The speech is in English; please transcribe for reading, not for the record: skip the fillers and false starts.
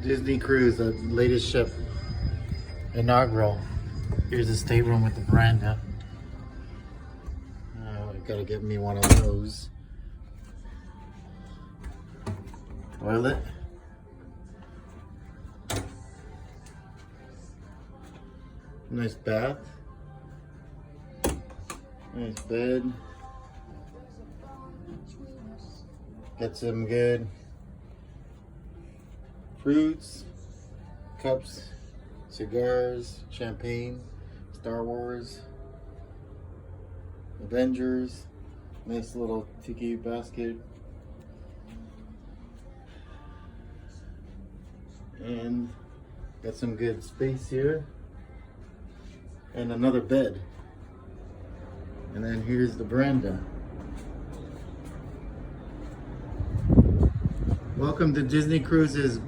Disney Cruise, the latest ship, inaugural. Here's the stateroom with the veranda. I gotta get me one of those. Toilet. Nice bath. Nice bed. Got some good fruits, cups, cigars, champagne, Star Wars, Avengers, nice little tiki basket, and got some good space here, and another bed, and then here's the veranda. Welcome to Disney Cruises